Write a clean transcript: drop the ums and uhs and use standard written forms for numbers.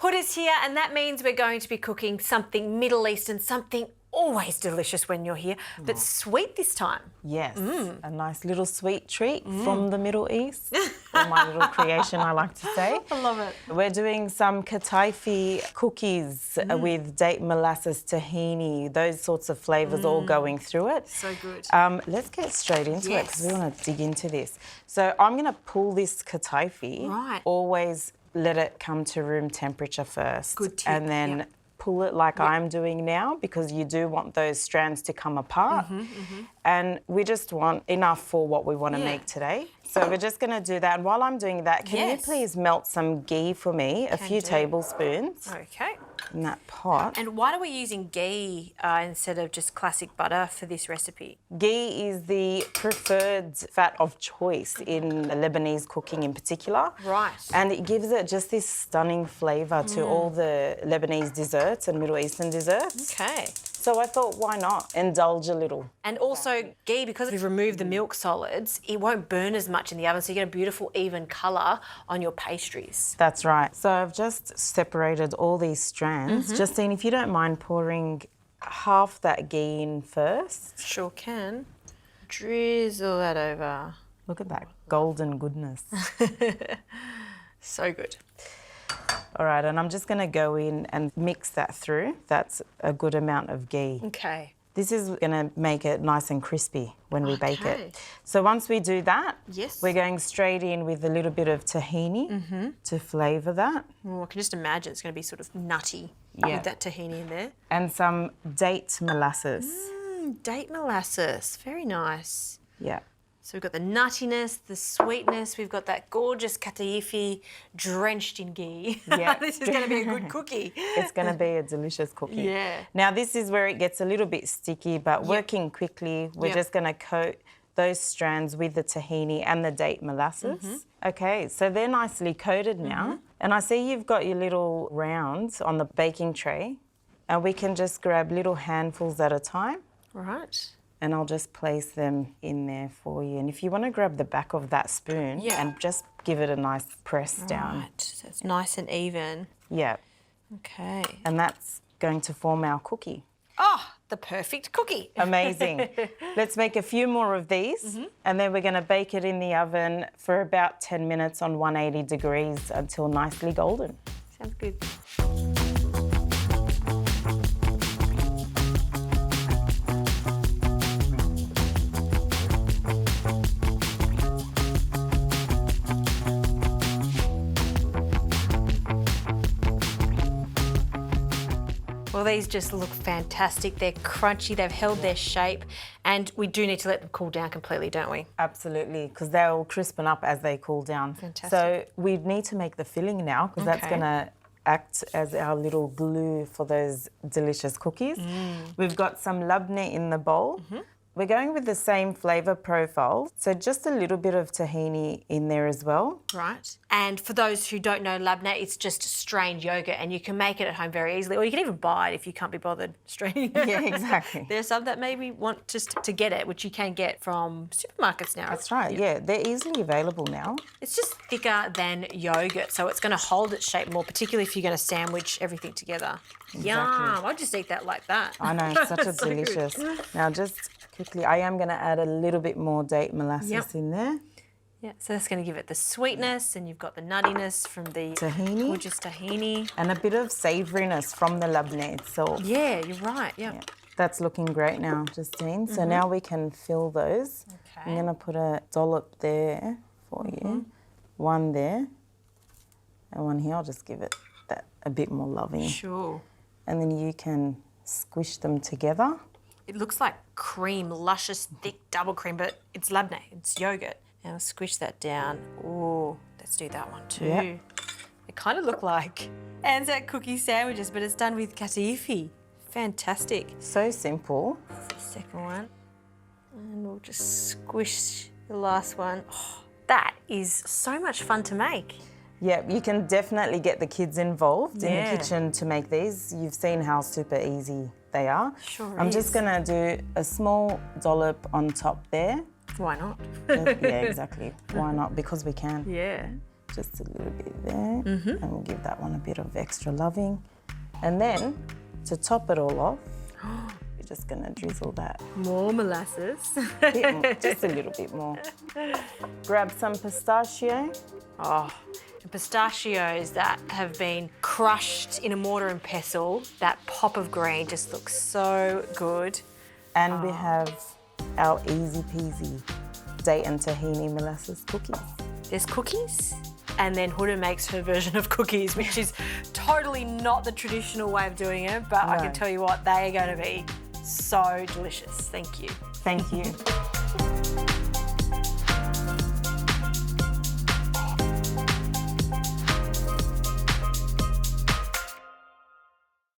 Hoda's here, and that means we're going to be cooking something Middle Eastern, something always delicious when you're here, but sweet this time. Yes, a nice little sweet treat from the Middle East, or my little creation, I like to say. I love it. We're doing some Kataifi cookies with date molasses, tahini, those sorts of flavours all going through it. So good. Let's get straight into it because we want to dig into this. So I'm going to pull this Kataifi. Right. Always let it come to room temperature first. Good tip. And then pull it like I'm doing now, because you do want those strands to come apart. And we just want enough for what we want to make today. So we're just going to do that. And while I'm doing that, can you please melt some ghee for me, a few tablespoons Okay. in that pot. And why are we using ghee instead of just classic butter for this recipe? Ghee is the preferred fat of choice in Lebanese cooking in particular. Right. And it gives it just this stunning flavour to all the Lebanese desserts and Middle Eastern desserts. Okay. So I thought, why not indulge a little? And also ghee, because we've removed the milk solids, it won't burn as much in the oven, so you get a beautiful even colour on your pastries. That's right. So I've just separated all these strands. Justine, if you don't mind pouring half that ghee in first. Sure can. Drizzle that over. Look at that golden goodness. So good. All right, and I'm just going to go in and mix that through. That's a good amount of ghee. Okay. This is going to make it nice and crispy when we bake it. So once we do that, we're going straight in with a little bit of tahini to flavour that. Oh, I can just imagine it's going to be sort of nutty with that tahini in there. And some date molasses. Date molasses, very nice. Yeah. So we've got the nuttiness, the sweetness, we've got that gorgeous kataifi drenched in ghee. Yeah. This is going to be a good cookie. It's going to be a delicious cookie. Yeah. Now this is where it gets a little bit sticky, but working quickly, we're just going to coat those strands with the tahini and the date molasses. Okay, so they're nicely coated now. And I see you've got your little rounds on the baking tray, and we can just grab little handfuls at a time. Right. And I'll just place them in there for you. And if you want to grab the back of that spoon and just give it a nice press down. Right, so it's nice and even. Yeah. Okay. And that's going to form our cookie. Oh, the perfect cookie. Amazing. Let's make a few more of these and then we're going to bake it in the oven for about 10 minutes on 180 degrees until nicely golden. Sounds good. Well, these just look fantastic. They're crunchy, they've held their shape, and we do need to let them cool down completely, don't we? Absolutely, because they'll crispen up as they cool down. Fantastic. So we need to make the filling now, because that's going to act as our little glue for those delicious cookies. We've got some labneh in the bowl. We're going with the same flavour profile, so just a little bit of tahini in there as well. Right. And for those who don't know labneh, it's just strained yogurt, and you can make it at home very easily, or you can even buy it if you can't be bothered straining it. Yeah, exactly. There's some that maybe want just to get it, which you can get from supermarkets now. That's right, yeah. They're easily available now. It's just thicker than yogurt, so it's going to hold its shape more, particularly if you're going to sandwich everything together. Exactly. Yum! I'll just eat that like that. I know, such a So good. delicious. Now just quickly, I am going to add a little bit more date molasses in there. Yeah, so that's going to give it the sweetness, and you've got the nuttiness from the Tahini. gorgeous tahini. And a bit of savouriness from the labneh itself. Yeah, you're right, yeah. That's looking great now, Justine. So now we can fill those. Okay. I'm going to put a dollop there for you. One there and one here. I'll just give it that a bit more loving. Sure. And then you can squish them together. It looks like cream, luscious, thick double cream, but it's labneh, it's yogurt. Now squish that down. Ooh, let's do that one too. Yep. They kind of look like Anzac cookie sandwiches, but it's done with kataifi. Fantastic. So simple. Second one. And we'll just squish the last one. Oh, that is so much fun to make. Yeah, you can definitely get the kids involved in the kitchen to make these. You've seen how super easy they are. Sure I'm is. just going to do a small dollop on top there. Why not? Yeah, exactly. Why not? Because we can. Yeah. Just a little bit there. And we'll give that one a bit of extra loving. And then, to top it all off, we're just gonna drizzle that. More molasses. Bit more, just a little bit more. Grab some pistachio. Oh, and pistachios that have been crushed in a mortar and pestle, that pop of green just looks so good. And we have our easy peasy date and tahini molasses cookies. There's cookies, and then Hoda makes her version of cookies, which is totally not the traditional way of doing it, but I can tell you what, they are going to be so delicious. Thank you. Thank you.